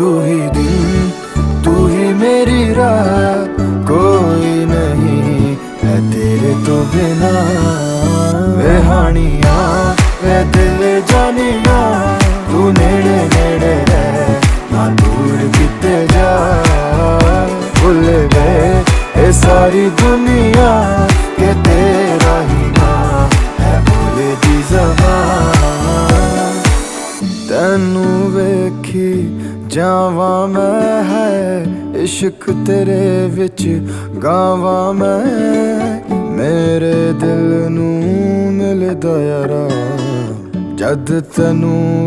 तू ही दिन, तू ही मेरी रात, कोई नहीं है तेरे तो बिना। वे हानिया वे दिल जानिया, तू नेड़े नेड़े रह ना दूर किते जा। भुल गए ये सारी दुनिया के तेरा ही ना है बोले दी ज़बान। तैनू वेखी जावा मैं है इश्क तेरे विच गावा मैं। मेरे दिल नू मिलदा यारा जद तैनू